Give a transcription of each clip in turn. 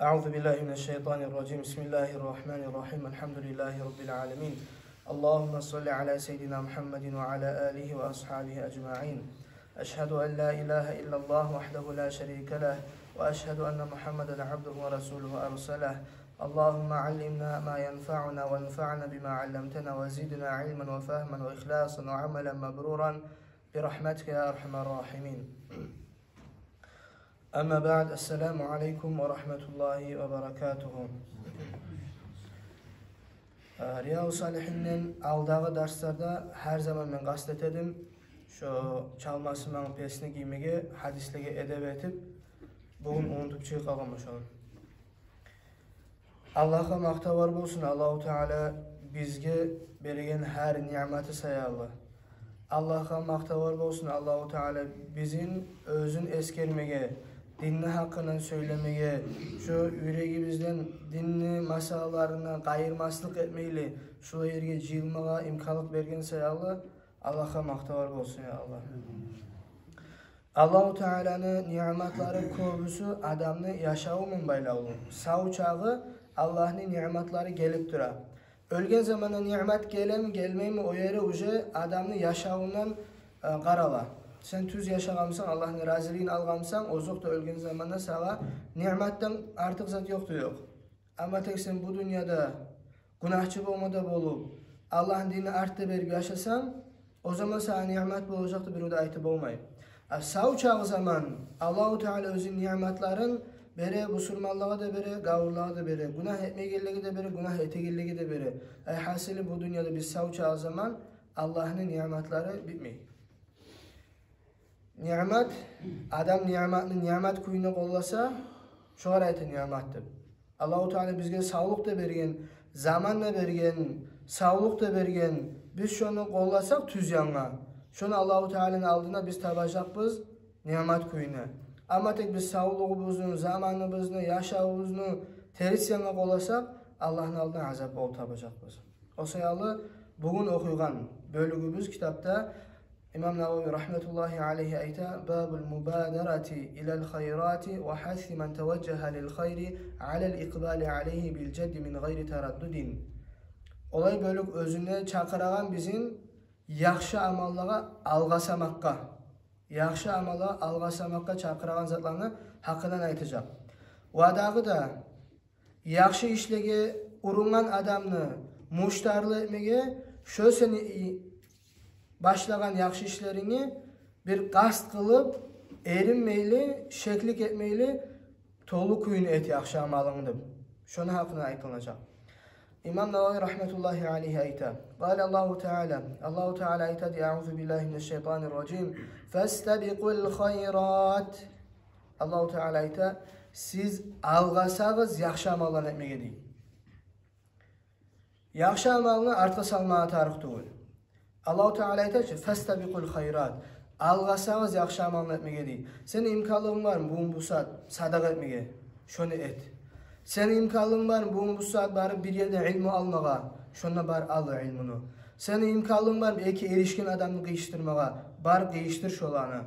أعوذ بالله من الشيطان الرجيم بسم الله الرحمن الرحيم الحمد لله رب العالمين اللهم صل على سيدنا محمد وعلى آله وأصحابه أجمعين أشهد أن لا إله إلا الله وحده لا شريك له وأشهد أن محمدا عبده ورسوله أرسله اللهم علمنا ما ينفعنا وانفعنا بما علمتنا وزدنا علما وفهما وإخلاصا وعملا مبرورا برحمتك يا أرحم الراحمين أما بعد السلام عليكم ورحمة الله وبركاته. Riyaz-ı Salihin'in aldığı derslerde her zaman ben gazetedim. Şu çalmasının pesini giymeye, hadisliğe edeb etip, bugün unutup çıkalmış olun. Allah'a maqtavar olsun. Allahu Teala bizge bergen her nimeti sayalı. Allah'a maqtavar olsun. Allahu Teala bizim özün eskermege, dinni hakkından söylemeye, şu yüreğimizden dinni masalalarına kayırmaslık etmeyle, şu yerge jilmağa imkanlık bergen sayalı. Allah'a maqtavar olsun ya Allah. Allahu Teala'nın nimetleri köbüsü adamını yaşaumun baylağı. Sağ çağı Allah'ın nimetleri gelip dura. Ölgen zamanda nimet gelem gelmey mi o yere uje adamını yaşaumundan qarala. Sen tüz yaşagamsan, Allah'ın raziliğini algamsan, ozuk da ölgen zamanda sana nimetten artık zat yoktu yok. Ama tek sen bu dünyada günahçı olmada bolup, Allah'ın dinini arttı berip yaşasan, o zaman sana nimet bulacaktı bir o da aytıp olmayı. Sağ çağı zaman Allah-u Teala özün nimetlerin bere busurmallığa da bere, gavurluğa da bere, günah etmegirliği de bere, günah etegirliği de bere. Hasili bu dünyada biz sağ çağı zaman Allah'ın nimetleri bitmiyor. Nimet, adam nimet kuyunu kollasa, şu arayete nimettir. Allah-u Teala bizge sağlık da bergen, zaman da bergen, sağlık da bergen, biz şunu kollasak tüz yanına. Şunu Allah-u Teala'nın aldığına biz tabacakız nimet kuyunu. Ama tek biz sağlığımızı, zamanımızı, yaşamımızı teris yanına kollasak Allah'ın aldığına azap ol tabacakız. O sayalı bugün okuygan bölümümüz kitapta İmam Nawawi rahmetullahi aleyhi ayta babul mubadarati ilal hayrati ve hathi men tevecceha lil hayri alel ikbali aleyhi bil ceddi min gayri teraddudin. Olay bölük özüne çakıragan bizim yaxşı amallara algasamakka, yaxşı amala algasamakka çakıragan zatlarını hakkından aytacak. O adağı da yaxşı işlege urungan adamını muştarlı etmege, şu seni başlagan yaxşı işlerini bir qast kılıp, erinmeyli, şeklik etmeyli, tolu kuyunu et yaxşı amalını. Şunu hakkından aytılacak. İmam Nawawi rahmetullahi aleyhi ayta. Qala Allahu Teala. Allahu Teala ayta Euzu billahi mineşşeytanirracim. Fastabiqul hayrat. Allahu Teala ayta siz algasağız yaxşı amallarını etmege deyin. Yaxşı amalını artqa salmağa tarix değil. Allahu Teala ayta ki fastabiqul hayrat. Algasağız yaxşı amalını etmege deyin. Senin imkanlığın var mı bu saat sadaka etmege? Şunu et. Senin imkanlığın var mı bu saat barıp bir yerde ilmi almağa? Şuna bar al ilmini. Senin imkanlığın var mı eki erişkin adamını kıyıştırmağa? Bar kıyıştır şolanı.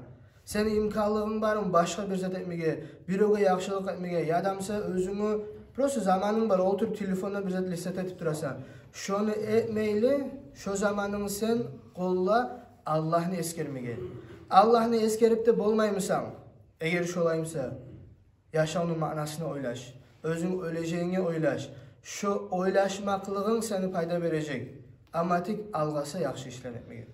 Senin imkanlığın var mı başka bir zat etmege? Bir oga yaxşılık etmege? Yadamsa özünü prosto zamanın var oturup telefonda bir zat listet etip durasan. Şunu etmeyli şu zamanını sen kolla Allah'ını eskermege. Allah'ını eskerip de bolmaymışsan eğer şolaymışsa yaşamın manasını oylaş. Özün öleceğini oylaş. Şu oylaşmaklığın seni payda verecek. Ama tek algası yaxşı işler etmeye.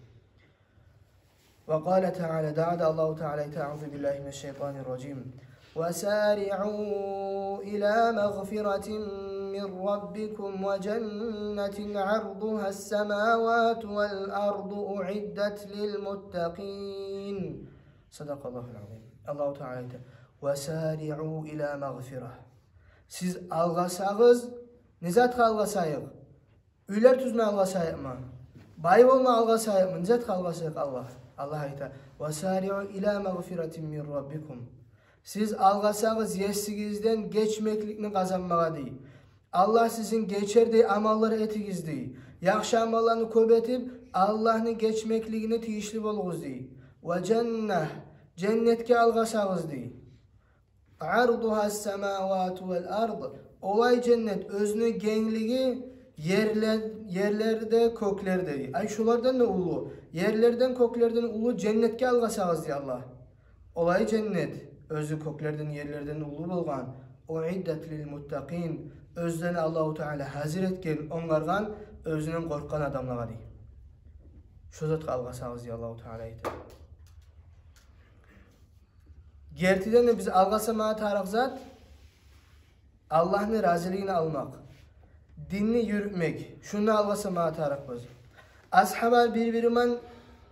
Ve qala Teala da'ada Allahu Teala ta'udhu billahi mineşşeytanirracim. Ve sari'u ila mağfiratin min rabbikum ve cennetin arduhas semavatu vel ardu uiddet lil muttaqin. Sadakallahul azim. Allahu Teala ve sari'u ila mağfirah. Siz algasağız, nizat algasayıq. Üyler tüzme algasayıq mı? Bayı olma algasayıq mı? Nizat algasayıq Allah. Allah ayta. وَسَارِعُ إِلَى مَغْفِرَةٍ مِنْ رَبِّكُمْ. Siz algasağız yesigizden geçmeklikini kazanmağa değil. Allah sizin geçerdiği amalları etigiz değil. Yaxşı amallarını köbetip Allah'ın geçmekliğini tiyişli bolğuz değil. وَجَنَّةِ Cennetke algasağız değil. arduha as-semavatu vel ard. Olay cennet özünün gengligi yerlerde köklerde. Ay şulardan da ulu. Yerlerden köklerden ulu cennetke algasağız diye Allah. Olay cennet özü köklerden yerlerden ulu bolgan. Uiddat lil muttaqin. Özlerini Allahu Teala hazır etken onlardan özünün korkan adamlara diye. Şu zatqa algasağız diye Allahu Teala aytır. Gertiden de biz algasamağa taraf zat Allah'ın raziliğini almak, dinni yürütmek, şunu algasamağa tarafız. Ashabar birbirinden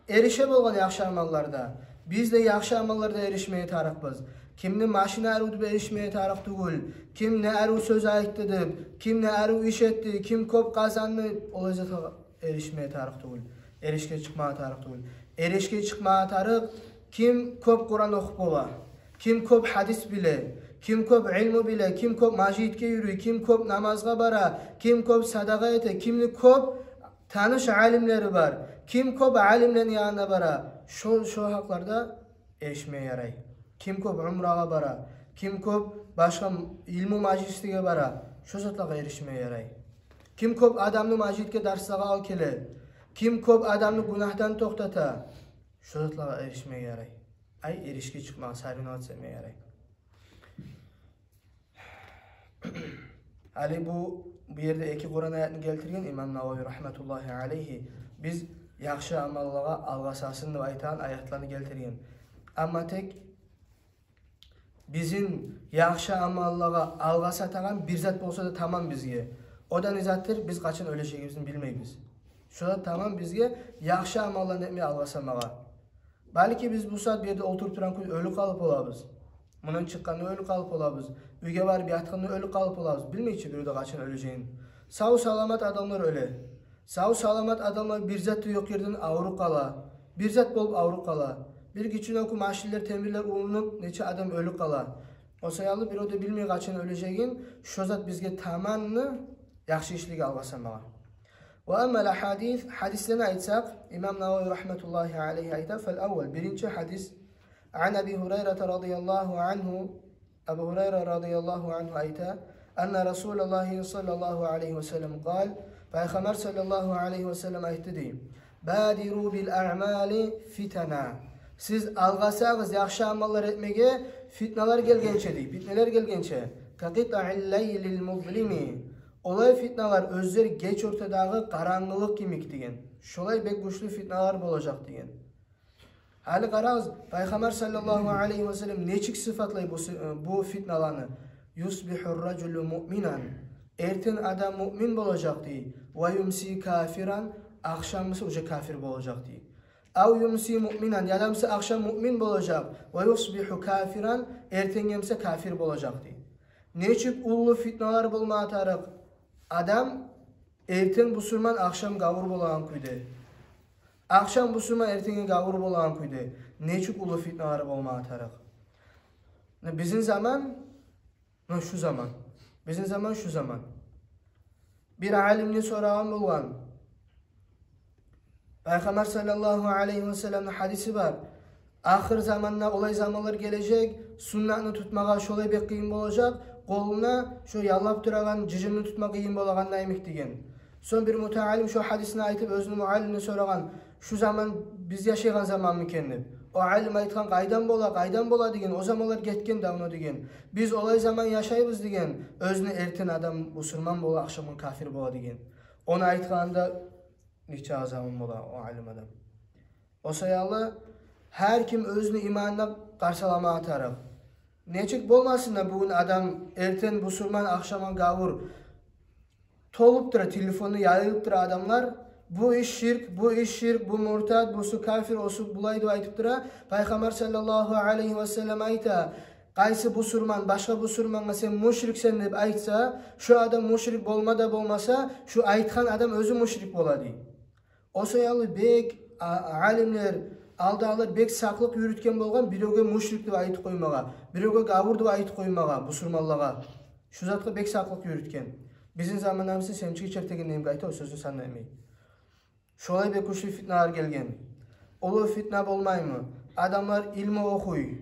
erişe bolgan yaxşı amallarda, biz de yaxşı amallarda erişmeye tarafız. Kimni maşina arudu erişmeye taraf tugul, kim ne aru söz ayttıdı, kim ne aru iş etti, kim kop kazandı, olacak erişmeye taraf tugul. Erişke çıkmaya taraf tugul. Erişke çıkmaya taraf kim kop Kur'an okup ola, kim kop hadis bile, kim kop ilmu bile, kim kop majidke yürü, kim kop namazga bara, kim kop sadaka ete, kimni kop tanış alimleri var, kim kop alimlerin yanına bara, şu haklarda erişmeye yaray. Kim kop umraga bara, kim kop başka ilmu majlistige bara, şu zatlaga erişmeye yaray. Kim kop adamını majidke darslaga al kele, kim kop adamını günahdan toktata, şu zatlaga erişmeye yaray. Ay erişke çıkmak, sarınat sevmeye yaray. Ali bu yerde iki Kur'an ayetini keltirgen İmam Navavi rahmetullahi aleyhi biz yaxşı amallara algasasın deb aytan ayetlerini keltirgen. Ama tek bizim yaxşı amallara algasatagan bir zat bolsa da tamam bizge. O da nizattir biz kaçın öleceğimizni bilmeymiz. Şu da tamam bizge yaxşı amallarını etmeye algasamaga. Belki biz bu saat bir yerde oturup duran kun ölü kalıp olabız. Bunun çıkkanı ölü kalıp olabız. Üge var bir yatkanı ölü kalıp olabız. Bilmeyçi bir de kaçın öleceğini. Sağ salamat adamlar öyle. Sağ salamat adamlar bir zat yok yerden avru kala. Bir zat bolup avru kala. Bir geçin oku maşiller temirler ulunup neçe adam ölü kala. O sayalı bir o da bilmeye kaçın öleceğin. Şu zat bizge tamamını yaxşı işlik algasamağa. Ve emmel hadislerine aytsak İmam Navavi rahmetullahi aleyhi ayta fel evvel birinci hadis an Ebi Hureyre radıyallahu anhu Ebu Hureyre radıyallahu anhu ayta enne Resulullah sallallahu aleyhi ve sellem kal Peygamber sallallahu aleyhi ve sellem aytı deyim badiru bil a'mali fitana siz algasağız yaxşı amallar etmege fitnalar gelgençe deyip fitneler gelgençe kakita'il leylil muzlimi olay fitnalar özleri geç ortadağı karanlık kimik degen. Şolay bek güçlü fitnalar bolacak degen. Hali qarağız, Peygamber sallallahu aleyhi ve sellem neçik sıfatlay bu fitnalarını? Yusbihur raculu mu'minan. Erten adam mu'min bolacak dey. Ve yumsi kafiran. Akşamısı uca kafir bolacak dey. Av yumsi mu'minan. Yadamsı akşam mu'min bolacak. Ve yusbihu kafiran. Erten yemse kafir bolacak dey. Neçik ullu fitnalar bolma tarık. Adam erten busurman akşam gavur bolan kuyde. Akşam busurman ertenge gavur bolan kuyde. Neçik ulu fitnalar bolma tarık. Bizim zaman şu zaman. Bizim zaman şu zaman. Bir alimni sorağın bolgan. Peygamber sallallahu aleyhi ve sellem'in hadisi var. Ahir zamanla olay zamanlar gelecek. Sünnetini tutmağa şolay bek kıyım bolacak. Koluna şu yallap duragan cicimini tutmak kıyım bolagan neymek degen. Son bir mutaalim şu hadisini aytıp özünü muallimini soragan. Şu zaman biz yaşayan zaman mı kendip? O alim aytkan qaydan bola degen. O zamanlar getken davno degen. Biz olay zaman yaşayız degen. Özünü erten adam musulman bola, akşamın kafir bola degen. Onu aytkanda neçe azamın bola o alim adam. O sayalı her kim özünü imanına karşılama atarıq. Neçik bolmasın da bugün adam erten musulman, akşamın gavur toluptur, telefonu yayılıptır adamlar. Bu iş şirk, bu murtad, bu su kafir, o su bulaydı aytıptıra. Peygamber sallallahu aleyhi ve sellem ayta, qaysı busurman, başka busurman'a sen müşriksen deb aytsa, şu adam müşrik bolmasa, şu aytkan adam özü müşrik boladı. O sayalı bek alimler, aldağlar bek saklık yürütken bolgan, biröge müşrik deb aytıp koymağa, biröge gavur deb aytıp koymağa, busurmanlağa. Şu zatqa bek saklık yürütken. Bizim zamanlarımızda semçiki çertegen neyim ayta, o sözünü sanmaymayı. Şolay bek güçlü fitnalar gelgen. Olu fitna bolmay mı? Adamlar ilmi okuy.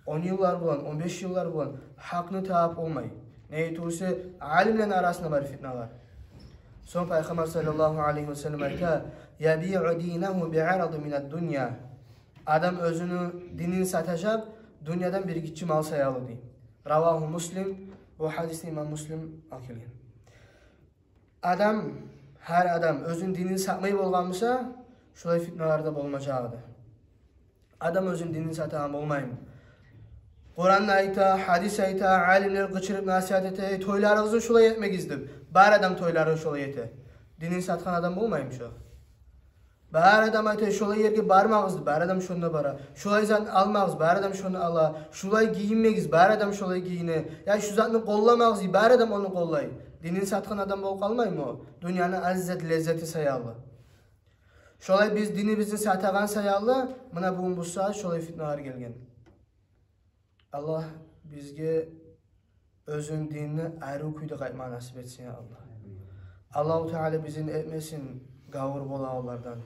10 yıllar bulan, 15 yıllar bulan haqni taap olmay. Neytuse alimlerin arasında var fitnalar. Son Peygamber sallallahu aleyhi ve sellem ayta yabi'u dinahu bi'arad min ad-dunya. Adam özünü dinini satacak, dünyadan bir gitçi mal sayalı deyim. Ravahu Muslim, bu hadisi İmam Muslim akılın. Her adam özün dinini satmayı bolganmısa, şolay fitnalarda bolmacağıdır. Adam özün dinini satan olmayım. Kur'an ayta, hadis ayta, alimler gıçırıp nasihat ete, toylarınızı şolay etmek izdim. Bar adam toyları şolay ete. Dinini satkan adam olmayım şu. Bar adam ayta şolay yerge barmağızdı, bar adam şonuna bara. Şolay zaten almağız, bar adam şonu ala. Şolay giyinmegiz, bar adam şolay giyine. Ya şu zatını kollamağız, bar adam onu kollay. Dinini satkan adam bol kalmayım o. Dünyanın azzet, lezzeti sayalı. Şolay biz dinimizni satagan sayalı, mına bugün bu saat şolay fitnalar gelgen. Allah bizge özün dinini ayrı kuyda qaytma nasip etsin ya Allah. Allahu Teala bizin etmesin gavur bolağlardan.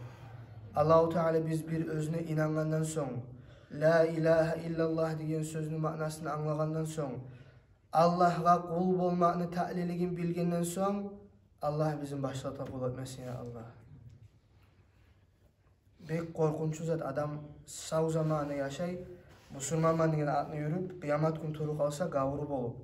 Allahu Teala biz bir özüne inangandan soň, la ilahe illallah diyen sözünün manasını anlagandan soň, Allah'a kul bolmağını ta'liligin bilgenden soň, Allah bizim başlata kul etmesin ya Allah. Bek korkunçu zat adam sağ zamanı yaşay, Müslüman degan atını yürüp, kıyamet gün turu kalsa gavuru bolup.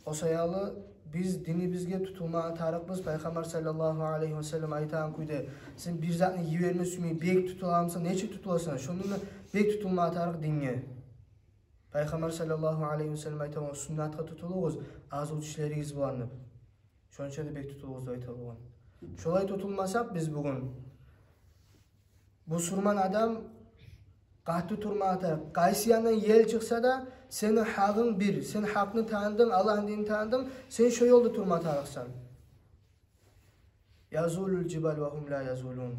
O sayalı biz dini bizge tutulmağa tarıkmız. Peygamber sallallahu aleyhi ve sellem aytan kuyda. Sen bir zatını yiverme sümey bek tutulamsa neçe tutulasın? Şonunla bek tutulmağa tarık dinge. Peygamber sallallahu aleyhi ve sellem aytan sünnatka tutuluguz. Az uçuşlarınız bulanıp. Şonça da bek tutuluguz da aytalıgan. Şolay tutulmasak biz bugün. Bu surman adam Qahtı turma atar. Qaysi yandan yel çıksa da senin haqın bir. Sen haqını tanıdın, Allah'ın dinini tanıdın. Sen şu yolda turma atarıqsan. Yazulul cibal ve hum la yazulun.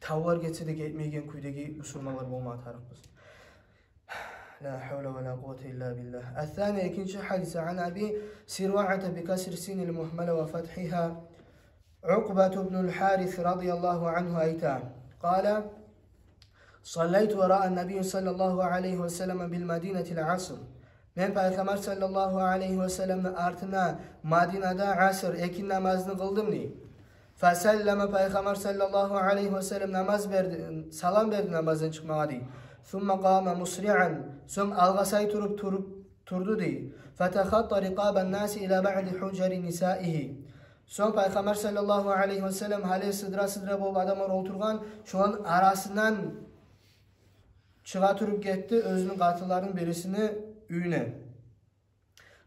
Tavvar geçse de getmeygen kuydaki musulmanlar bolma atarıq biz. La havle ve la kuvvete illa billah. El-thani ikinci hadise an abi Sirva'ata bi kasr sinil muhmele ve fathiha Uqbatu ibnul Harith radiyallahu anhu ayta. Qala صليت وراء النبي صلى الله عليه وسلم بالمدينة العصر. Men Peygamber sallallahu aleyhi ve sellem'in artına Madina'da asr ekin namazını kıldım ni. Feselleme Peygamber sallallahu aleyhi ve sellem namaz verdi, salam verdi namazdan çıkmağa di. Thumma qama musri'an, som algasay turdu di. Fetekhatta riqaben nasi ila ba'di hucari nisaihi. Son Peygamber sallallahu aleyhi ve sellem hali sıdra bolup adamlar oturgan, şu an arasından çığa turup gitti özünün qatılarının birisini üyüne.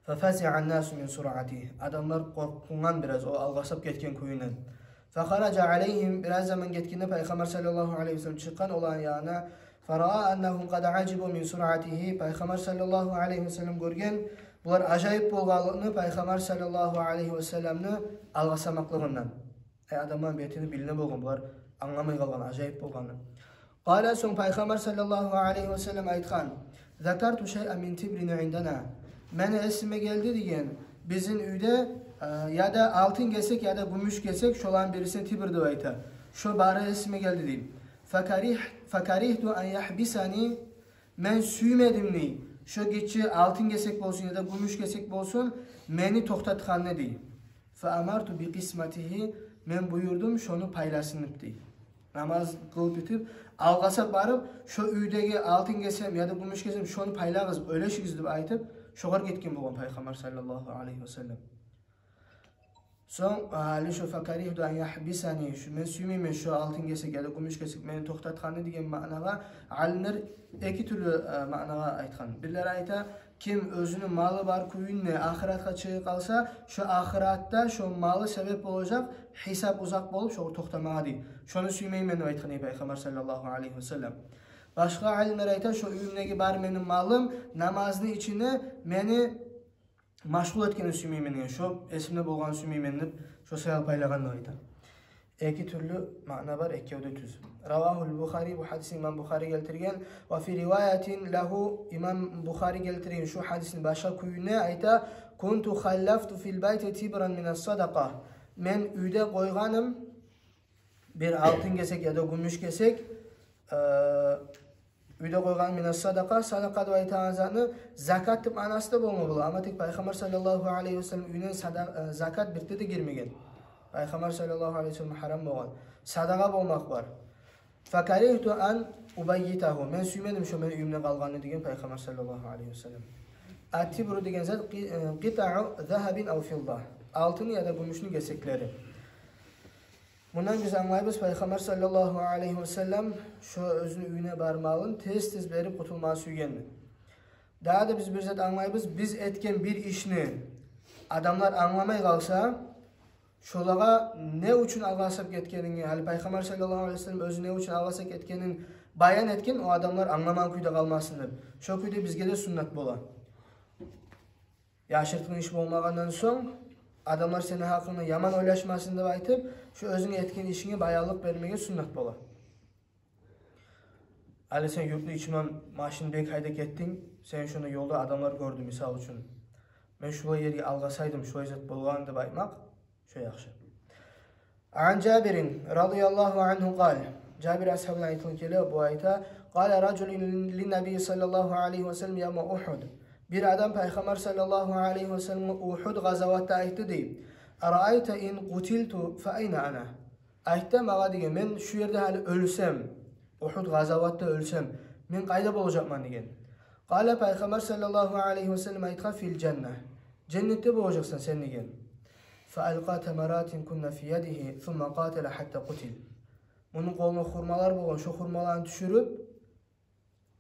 Fefasi'an nasu min sur'ati. Adamlar korkungan biraz o algasap getken kuyunan. Feharaca aleyhim biraz zaman getkinde Peygamber sallallahu aleyhi ve sellem çıkan olan yana. Fara'a ennehum qad acibu min sur'atihi. Peygamber sallallahu aleyhi ve sellem görgen bular acayip bolğanlığını Peygamber sallallahu aleyhi ve sellemni algasamaklıgından. Adamların betini biline bolğan bular anlamay kalgan acayip bolğanı. Qala son Peygamber sallallahu aleyhi ve sellem aytgan. Zakartu şey'en min tibrin indana. Mene esime geldi diyen bizim üyde ya da altın gesek ya da gümüş gesek şolan birisine tibirdi ayta. Şu bari esime geldi diyeyim. Fakarihtu en yahbisani. Men suymedim ni. Şu geçi altın gesek bolsun ya da gümüş gesek bolsun meni toktatkanne diyeyim. Fa amartu bi qismatihi. Men buyurdum şonu paylasınıp diyeyim. Namaz kılıp bitip algasap barıp şu üydeki altın gesem ya da gümüş gesem şonu paylağız öyle şikiz dip aytıp şoğar getken bolğan Peygamber sallallahu aleyhi ve sellem. Son ali şu fakarihdu en yahbisani şu men süymeymen şu altın gesek ya da gümüş gesek meni toktatkanı degen ma'naga alimler iki türlü ma'naga aytkan. Birleri ayta kim özünün malı bar kuyunne ahiratga çığı kalsa şu ahiratta şu malı sebep olacak hesap uzak bolup şu toktamağa değil. Şunu süymeymen aytkan Peygamber sallallahu aleyhi ve sellem. Başka alimler ayta şu üyümdeki bar benim malım namazını içine meni maşgul etkeni süymeymen şu esimde bolğan süymeymenip şu sayal paylagan ayta. İki türlü ma'na var, iki öde tüz. Ravahul Bukhari, bu hadisi İmam Bukhari geltirgen. Ve fi rivayetin lahu İmam Bukhari geltirgen şu hadisin başa kuyuna ayta kuntu khallaftu fil bayti tibran min as-sadaqa. Men üyde koyganım bir altın gesek ya da gümüş gesek Uyda koygan minas sadaka, sadaka deb aytgan zatni zakat deb ma'nosida bo'lmaydi. Ammo tek payg'ambar sallallohu alayhi vasallam uydan zakat birtida girmagan. Payg'ambar sallallohu alayhi vasallam haram bo'lgan. Sadaqa bo'lmoq bor. Fakarihtu an ubayyitahu. Men suymadim shu men uyimda qolganini degan payg'ambar sallallohu alayhi vasallam. At-tibru degan zat qita'u zahabin aw fidda. Altın ya da gümüşün kesikleri. Bundan biz anlayırız Peygamber sallallahu aleyhi ve sellem şu özünü üyüne barmağın tez berip kutulması üygendi. Daha da biz bir zat anlayırız biz etken bir işini adamlar anlamay kalsa şolağa ne için algasap ketkenini, hali Peygamber sallallahu aleyhi ve sellem özü ne için algasap ketkenin bayan etken o adamlar anlaman kuyda kalmasındır. Şu kuyda bizge de sünnet bola. Yaşırtın iş olmagandan son adamlar senin hakkında yaman oylaşmasın deb aytıp, şu özüne etken işine bayağılık vermeye sünnet bola. Ali sen yurtlu içinden maşin bek hayda kettin, sen şunu yolda adamlar gördü misal için. Ben şu yeri algasaydım, şu izet bolgan deb aytmak, şu yaxşı. An Jabirin radıyallahu anhu qal. Jabir ashabına aytılın kele bu ayta, qala raculun lin nabiy sallallahu aleyhi ve sellem yawma Uhud. Bir adam Peygamber sallallahu aleyhi ve sellem Uhud gazavatta aytdı deyip, "Ara'ayta in qutiltu fa ayna ana?" Aytdı mağa degen, men şu yerde hali ölsem, Uhud gazavatta ölsem, men qayda bolacakman degen. Qala Peygamber sallallahu aleyhi ve sellem aytqa fil cennah. Cennette bolacaksan sen degen. Fa alqa tamaratin kunna fi yadihi thumma qatala hatta qutil. Bunun koluna hurmalar bolgan, şu hurmalarını düşürüp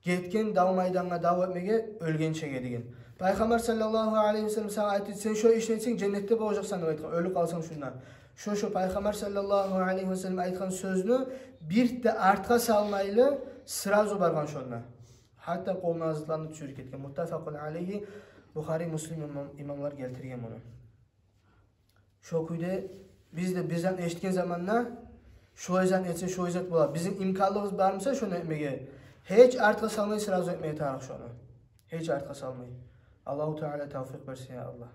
ketken dav maydanga dav etmege ölgençe gedigen. Peygamber sallallahu aleyhi ve sellem sana aytdı, sen şu işini etsen cennette bolacaksan deb aytgan, ölüp kalsan şundan. Şu Peygamber sallallahu aleyhi ve sellem aytgan sözünü bir de artqa salmaylı sırazu bargan şonda. Hatta koluna azıtlanıp düşürüp ketken. Muttafaqun aleyhi Bukhari Muslim imamlar keltirgen bunu. Şu kuyda biz de bizden eşitken zamanla şu izan etse şu izat bolar. Bizim imkanlığımız barmisa şunu etmege. Hiç artqa salmayı sırazu etmeye tarih şunu. Hiç artqa salmayı. Allahu Teala tevfik versin ya Allah.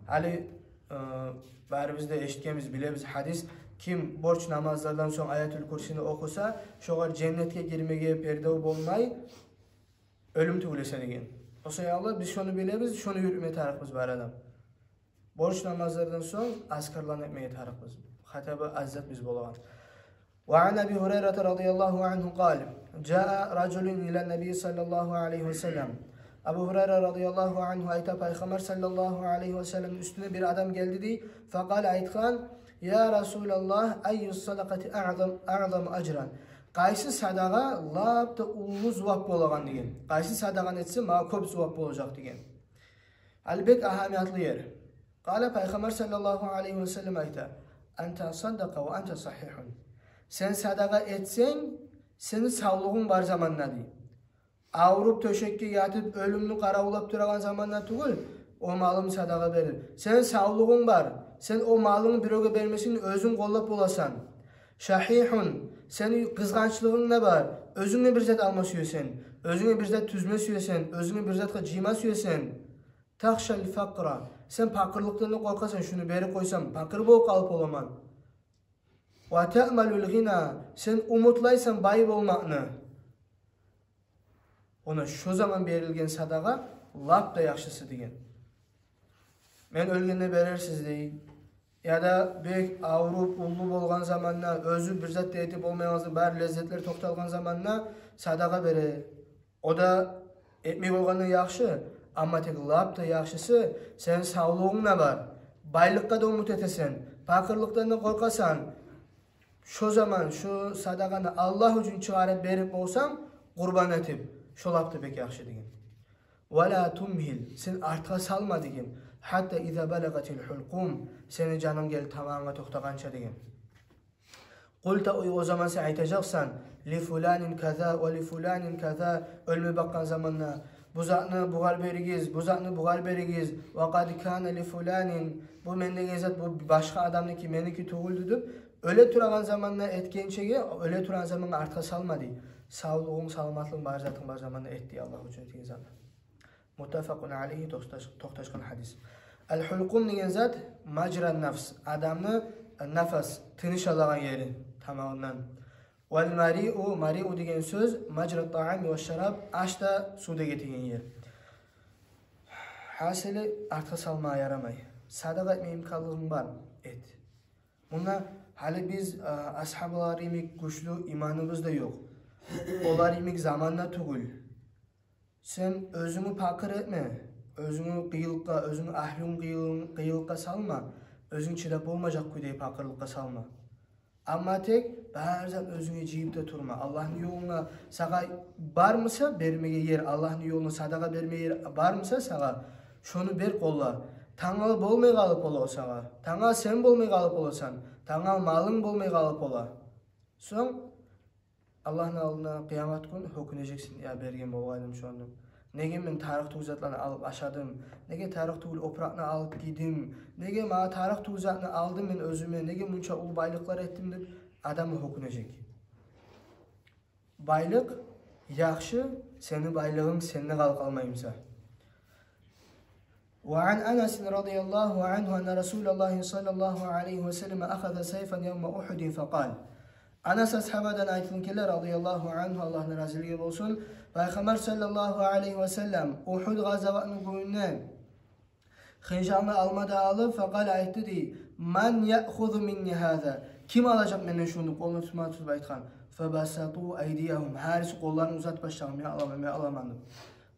Ali bari bizde eşitkenimiz bilemiz hadis. Kim borç namazlardan sonra Ayetül Kursi'ni okusa, şoğar cennetke girmege perde olmay, ölüm tügülese degen. Osa ya Allah biz şunu bilemiz, şunu yürümeye tarihimiz var adam. Borç namazlardan sonra askarlan etmeye tarihimiz. Hatabı azzat biz bolağan. وعن أبي هريرة رضي الله عنه قال جاء رجل إلى النبي صلى الله عليه وسلم Abu Hurayra radıyallahu anhu ayta Peygamber sallallahu aleyhi ve sellem üstüne bir adam geldi di. Faqal aytgan ya Resulallah ayyus sadaqati a'zam ajran. Qaysı sadaqa labda ulu zuvap bolgan degen. Qaysı sadaqan etse ma köp zuvap bolacak degen. Albek ahamiyatlı yer. Qala Peygamber sallallahu aleyhi ve sellem ayta anta sadaqa ve anta sahihun. Sen sadaqa etsen senin sağlığın var zamanla di. Avrup töşekке yatıp ölümünü qaravulap turgan zamanla tugul o malını sadaqa verir. Sen sağlığın var. Sen o malını biröge vermesini özün qollap bolasan. Şahihun. Senin kızgançlığın ne var? Özüne bir zat alma süyesen. Özüne bir zat tüzme süyesen. Özüne bir zat cima süyesen. Taxşal faqra. Sen fakirlikten korkasan şunu beri koysam fakir bol kalıp olaman. Ve te'melul gina. Sen umutlaysan bayı olmakını. Ona şu zaman verilgen sadaqa lap da yaxşısı degen. Men ölgende berersiz deyil. Ya da bek avrup ullu bolgan zamanla özü bir zat deyitip olmayanızın bari lezzetler toktalgan zamanla sadaqa bere. O da etmek olgandan yaxşı. Ama tek lap da yaxşısı sen sağlığın ne var? Baylıkka da umut etesen. Fakirlikten de korkasan. Şu zaman şu sadaqanı Allah için çıkarıp berip olsan kurban etip. Şolaptı pek yaxşı degen. وَلَا تُمْهِلْ Sen artqa salma degen. Hatta اِذَا بَلَغَتِ الْحُلْقُمْ Senin canın gel tamamına toxtaqança degen. Qulta o zaman sen aytacaqsan لِفُلَانٍ كَذَا وَلِفُلَانٍ كَذَا Ölme bakkan zamanla bu zatını buğar berigiz, bu zatını buğar berigiz. وَقَدْ كَانَ لِفُلَانٍ Bu mendegen zat bu başka adamniki meniki tuğuldudup öyle turagan zamanla etkençege öyle turan zamanla artqa salma dey. Sağlığın, salamatlığın bar zatın bar zamanında ettiği Allah için ettiği zaman. Muttafaqun aleyhi toxtaşqan hadis. El-hulqum degen zat majran nafs. Adamni nafas, tiniş alağan yeri tamamından. Vel mari'u degan söz majrat ta'am ve şarab, aşda suda getigen yer. Hasili artga salma yaramay. Sadaqa etme imkanlığın var et. Buna hali biz ashablar imik güçlü imanımız da yok. Olar imik zamanla tugul. Sen özünü pakır etme. Özünü qiyılıqqa, özünü ahlun qiyılıqqa salma. Özün çilap olmayacak kudey pakırlıqqa salma. Ama tek bazen özüne ciyip de turma. Allah'ın yoluna sağa var mısa vermeye yer. Allah'ın yoluna sadaqa vermeye yer var mısa sağa. Şunu ber qolla. Taңal bolmay qalıp ola sağa. Taңal sen bolmay qalıp olasan. Taңal malın bolmay qalıp ola. Soň Allah'ın aldına kıyamet gün höküneceksin. Ya bergen bolğaydym şonu. Nege men tarih tuzatlarını alıp aşadım? Nege tarih tugul opraqni alıp gidim? Nege ma tarih tuzatını aldım men özüme? Nege munça ul baylıklar ettim dep adam hökünecek. Baylık yaxşı, seni baylığın senine qalıp almaymsa. وعن أنس رضي الله عنه أن رسول الله صلى الله عليه وسلم أخذ سيفا يوم أحد فقال Anas ashabadan aytılınkiler radıyallahu anhu Allah'ın razılığı olsun. Peygamber sallallahu aleyhi ve sellem Uhud gazavatının gününe xinjanı almada alıp faqal aytdı di man ya'khudhu minni hada, kim alacak menden şunu, kolunu tutup aytkan fabasatu aydiyahum, her kollarını uzat başlayalım, ya alamam.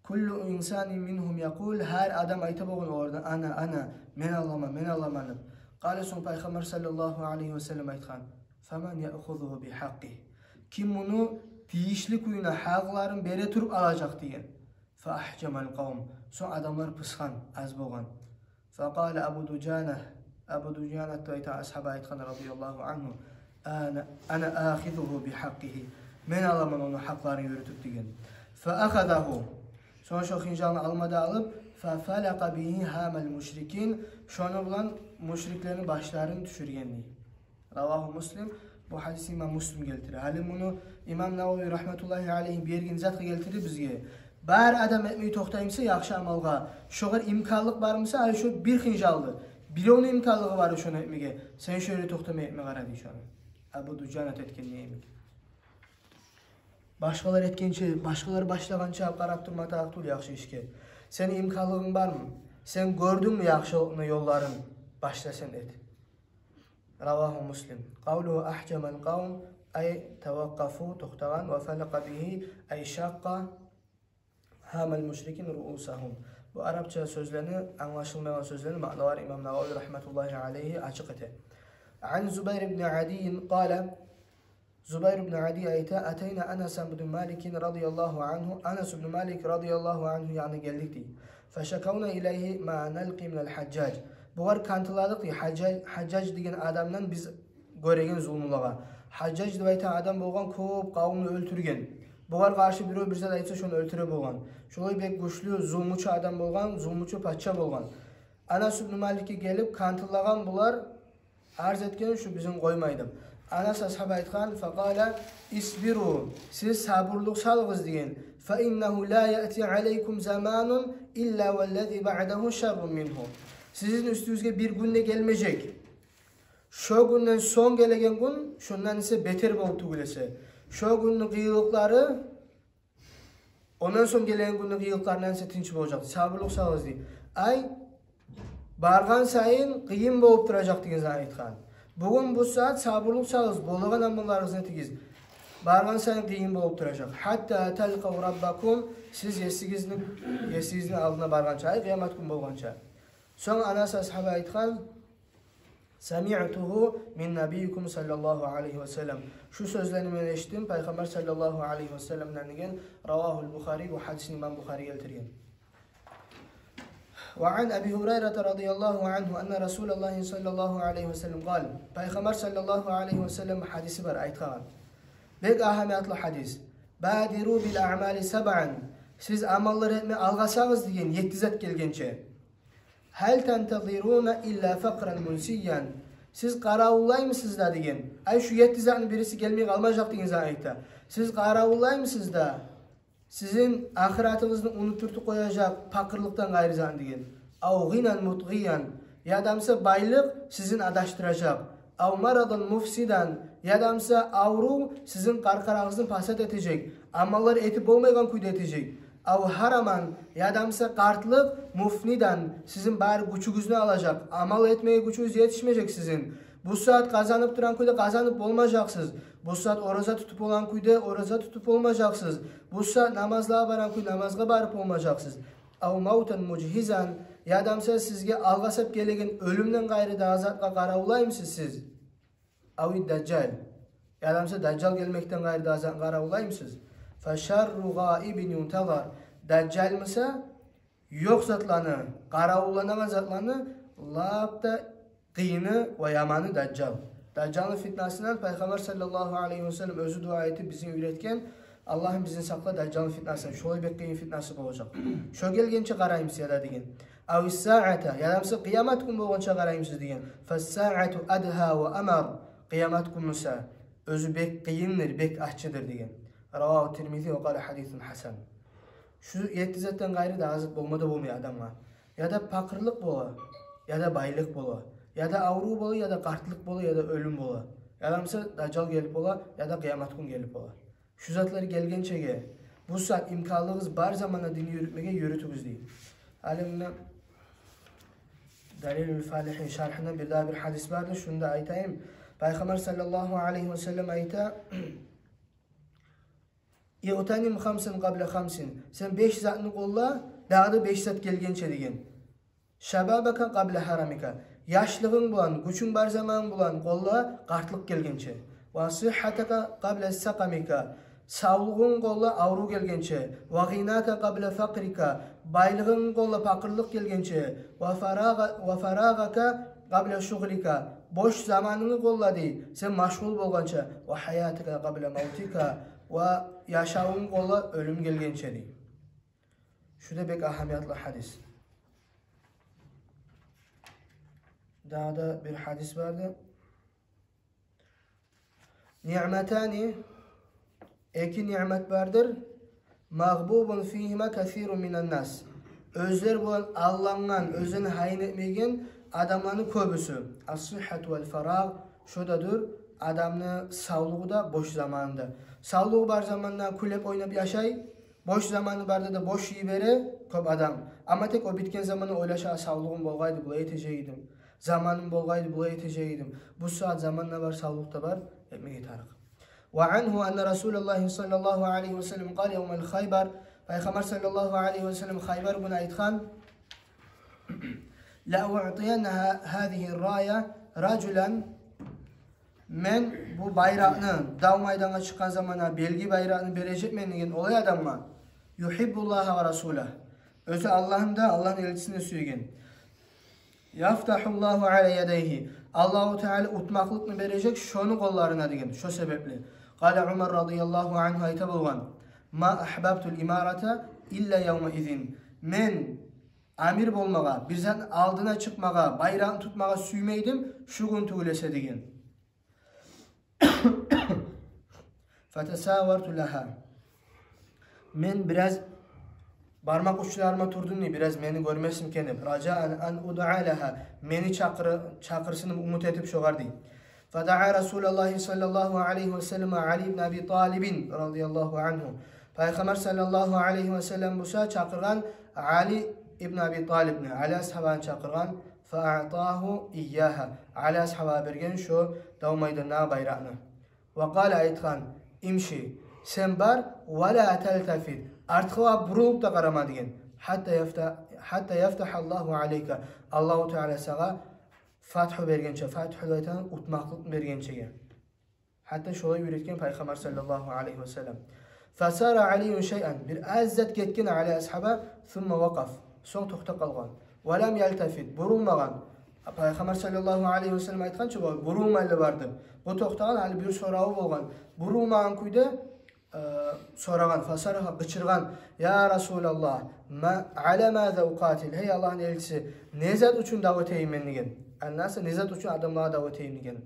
Kullu insani minhum yaqul, her adam ayta boğun orada ana men alamam. Qala son Peygamber sallallahu aleyhi ve sellem aytkan فَمَنْ يَأْخُذُهُ بِحَقِّهِ, kim bunu tiyişli kuyuna haqların bere turup alacak diyen. فَأَحْجَمَ الْقَوْمِ, son adamlar pıskan, az boğan. فَقَالَ Abu Dujanat da ashaba aytkan radıyallahu anhu ana ahizuhu bihaqqihi, men alaman onu haqlarını yürütüp diyen. فَأَخَذَهُ, son şu xinjanı almada alıp فَفَلَقَ بِهِ هَامَ الْمُشْرِكِينَ, şonu bulan müşriklerin başlarını düşürgenliği. Ravahu Muslim, bu hadisi İmam Muslim geltirir. Halim bunu İmam Navawi rahmetullahi aleyhi bir yergin zatı geltirir bizge. Bar adam etmeyi toxtayımsa yaxşı amalga. Şoğar imkanlık barmısa ay şu bir xinjaldı. Biri onun imkanlığı var şunu etmege. Sen şöyle toxtamaya etme qara dey şonu. Abu Dujanat etken neymek? Başkalar etkençe, başkalar başlagança qarap turmata aqtul yaxşı işke. Senin imkanlığın var mı? Sen gördün mü yaxşı yolların? Başla sen et. Ravahu Muslim. Qavluhu ahjamal qavm ay tavaqqafu toxtagan ve falaqa bihi ay şaqqa hamal müşrikin ruusahum. Bu Arapça sözlerini, anlaşılmayan sözlerini ma'nalar İmam Navawi rahmetullahi aleyhi açık ete. An Zubayr ibn Adi'in qala, Zubayr ibn Adi ayta atayna Anas ibn Malik radıyallahu anhu, Anas ibn Malik radıyallahu anhu yani geldik di. Feşakavna ileyhi ma nalqi minel haccac. Bu var kantıladık di, Haccac degen adamdan biz göregen zulmulaga. Haccac deb aytan adam bolgan, köp kavmni öldürgen. Bu var karşı biri bir zat aytsa şonu öldüre bolgan. Şolay bek güçlü zulmuçu adam bolgan, zulmuçu patça bolgan. Anas ibn Malik'e gelip kantılagan bular arz etken şu bizim koymaydım. Anas ashab aytgan faqala isbiru, siz sabırlık salgız degen. Fa innahu la ya'ti alaykum zamanun illa vallazi ba'dahu şerrun minhu. Sizin üstünüzge bir günde gelmeyecek. Şu günden son gelegen gün şundan ise beter bolup tugulese. Şu günün kıyılıkları ondan son gelen günün kıyılıklarından ise tinç bolacak. Sabırlık salgız dey. Ay bargan sayın kıyım bolup duracak degen aytgan. Bugün bu saat sabırlık salgız bolagan amallarınızı tigiz. Bargan sayın kıyım bolup duracak. Hatta talqav rabbakum, siz yesigizin aldına bargança, kıyamet gün bolgança. Sonra Anas ashab aytgan Sami'tuhu min nabiyyikum sallallahu aleyhi ve sellem. Şu sözlerini men eşitdim Peygamber sallallahu aleyhi ve sellem'den degen. Ravahul Bukhari, bu hadisini İmam Bukhari keltirgen. Ve an Abi Hurayra radıyallahu anhu enne Resulullah sallallahu aleyhi ve sellem qal. Peygamber sallallahu aleyhi ve sellem hadisi var aytgan. Bek ahamiyatlı hadis. Badiru bil a'mali sab'an. Siz amalları etme algasağız degen 7 zat gelgençe. Hal tentaziruna illa faqran munsiyan. Siz qaravullaymışsınız da degen. Ay şu 7 zatın birisi gelmeye kalmayacak degen ayta. Siz qaravullaymışsınız da sizin ahiratınızı unuturtu koyacak fakirlikten gayrı zat degen. Aw ghinan mutghiyan. Ya adamsa baylık sizin adaştıracak. Av maradın mufsidan yadamsa avru sizin qarqarağınızı pasat etecek. Amallar etip olmayan kuyda etecek. Av haraman yadamsa qartlık mufnidan sizin bari gücünüzü alacak. Amal etmeye gücünüz yetişmeyecek sizin. Bu saat kazanıp duran kuyda kazanıp olmayacaksınız. Bu saat oraza tutup olan kuyda oraza tutup olmayacaksınız. Bu saat namazlığa baran kuyda namazga barıp olmayacaksınız. Av mautan muchizan yadamsa sizge algasap gelegen ölümden gayrı da azatga qarawlayımsız siz. Avi Deccal. Yadamsa Deccal gelmekten gayrı da azatga qarawlayımsız. Fa şerru gaibin yuntazar. Deccal misa yok zatlanı, qarawlanan zatlanı labda qiyini ve yamanı Deccal. Deccal'ın fitnasından Peygamber sallallahu aleyhi ve sellem özü dua etip bizim üretken Allah'ım bizi sakla Deccal'ın fitnasından. Şöyle bir qiyin fitnası olacak. Şu gelgençe qarayımız ya da degen. Aw is-sa'ata yadamsa qiyamat kun bolgancha qarayımız degen. Fas-sa'atu adha ve amar. Qiyamat kunsa özü bek qiyindir, bek ahçıdır degen. Ravahu Tirmizi ve qala hadisun hasan. Şu 7 zattan gayrı da azıp bolmada bolmuyor adamga. Ya da pakırlık bola, ya da baylık bola, ya da avru bola, ya da qartlık bola, ya da ölüm bola. Yadamsa Daccal gelip bola, ya da qiyamat kun gelip bola. Şu zatlar gelgençege bu saat imkanlığınız bar zamanda dini yürütmege yürütübüz deyin. Alimine Dalilül Falihin şarhına bir daha bir hadis vardı. Şunu da aytayım. Peygamber sallallahu aleyhi ve sellem ayta İ'tanim khamsin qabla khamsin. Sen 5 zatını qolla, dağda 5 zat gelgençe degen. Şababaka qabla haramika. Yaşlığın bulan, güçün bar zaman bulan qolla, qartlık gelgençe. Ve sihhataka qabla sakamika. Sağlığın qolla avru gelgençe. Ve ghinaka qabla fakrika. Baylığın qolla pakırlık gelgençe. Ve faragaka qabla şughlika. Boş zamanını qolla dey. Sen maşgul bolgança. Ve hayatika qabla mautika. Ve yaşağın qolla ölüm gelgençe dey. Şu da bek ahamiyatlı hadis. Daha da bir hadis vardı. Ni'metani iki nimet vardır. Mağbubun fihima kathirun minen nas. Özler bulan Allah'ın özünü hayin etmegen adamların köbüsü. As-sıhhatu vel farag şudadır. Adamın sağlığı da boş zamanında. Sağlığı bar zamanında kulüp oynayıp yaşay. Boş zamanı barda da boş yiyivere köp adam. Ama tek o bitken zamanı oylaşa sağlığım bolgaydı bula yeteceydim. Zamanım bolgaydı bula yeteceydim. Bu saat zamanla var sağlıkta var. Etmeye tarık. Ve anhu enne Resulullah sallallahu aleyhi ve sellem qal yevmel Khaybar. Peygamber sallallahu aleyhi ve sellem Khaybar buna aytkan. La u'tiyenne hâzihi râya raculan. Men bu bayrağını dav maydana çıkan zamana belgi bayrağını verecek men degen olay adamma. Yuhibbullah ve Rasulah. Özü Allah'ın da Allah'ın elçisine söygen. Yaftahullahu ala yedeyhi. Allahu Teala utmaklıkını verecek şonu kollarına degen. Şu sebeple. Qala Umar radıyallahu anhu ayta bolgan. Ma ahbabtul imarata illa yevme izin. Men amir bolmaga, bir zat aldına çıkmaga, bayrağını tutmaga süymeydim. Şu gün tügülese degen. Fetesavartu laha. Men biraz barmak uçlarıma turdum ni biraz meni görmesim kendim. Raca'an an ud'a laha. Meni çakırsını umut edip şogardı. Feda'a Resulullah sallallahu aleyhi ve sellem Ali ibn Abi Talib radıyallahu anhu. Peygamber sallallahu aleyhi ve sellem busa çakırgan Ali ibn Abi Talib'ni. Ali ashaban çakırgan. Fa'atahu iyyaha. Ali ashaba bergen şu davmaydana bayrağını. Ve kâle aytkan imşi sen bar ve la teltefit artık o burulup da qarama degen hatta yaftah Allahu aleyka Allahu Teala sana fathu bergençe fathu aytan utmaqlık bergençe hatta şolay üretken Peygamber sallallahu aleyhi ve sellem fasara aliyun şey'an bir azzat ketken ala ashaba thumma waqaf son toxta qalgan ve lam yeltefit burulmagan Peygamber sallallahu aleyhi ve sellem aytkança burulmayla vardı. Bu toxtağın hali bir sorağı bolgan. Burulmagan kuyda soragan, fasaraha qıçırgan. Ya Resulallah, ala maza uqatil. Hey Allah'ın elçisi, ne zat üçün davet eyim men degen. Annasa ne zat üçün adamlara davet eyim degen.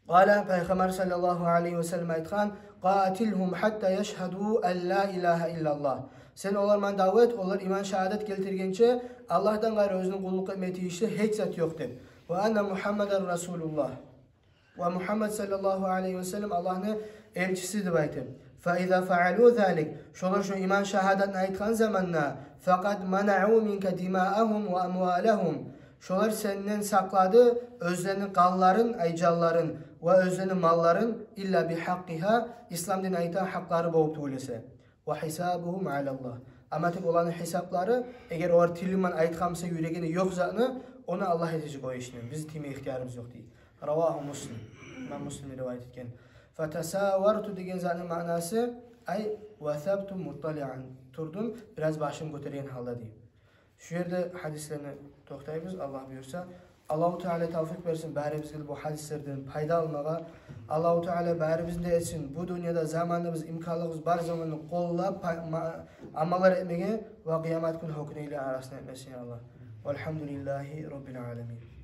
Qala Peygamber sallallahu aleyhi ve sellem aytkan, qatilhum hatta yeşhedû en la ilahe illallah. Sen olarman davet, onlar iman şehadet keltirgençe Allah'tan gayrı özünün kulluk etmeti işte hiç zat yok deb. ve enne Muhammeden Resulullah. Ve Muhammed sallallahu aleyhi ve sellem Allah'ın elçisi deb aytib. فَإِذَا فَعَلُوا ذَلِكَ şolar şu iman şahadatını aytgan zamanna فَقَدْ مَنَعُوا مِنْكَ دِمَاءَهُمْ وَأَمْوَالَهُمْ şolar senden sakladı özlerinin kanların, aycalların ve özlerinin malların illa bihaqqiha İslam din ayta hakları boğup tuğlese. Ve hisabuhum alallah. Ama tek olanın hesapları eğer o tiliman aytkamsa yüreğine yok zatını onu Allah edecek o işini. Biz time ihtiyarımız yok değil. Ravahu Muslim. Ben Müslim'i rivayet etken. Fetesavartu degen zatının manası ay vesabtu muttali'an. Turdum biraz başım götüren halda deyip. Şu yerde hadislerini toxtaymiz Allah buyursa. Allahu Teala tavfik versin bari bizga bu hadislerden payda almağa. Allahu Teala bari bizde etsin. Bu dünyada zamanımız, imkanımız bar zamanını qollab amalar etmege ve kıyamet günü hukmuyla arasına etmesin Allah. Velhamdülillahi Rabbil alemin.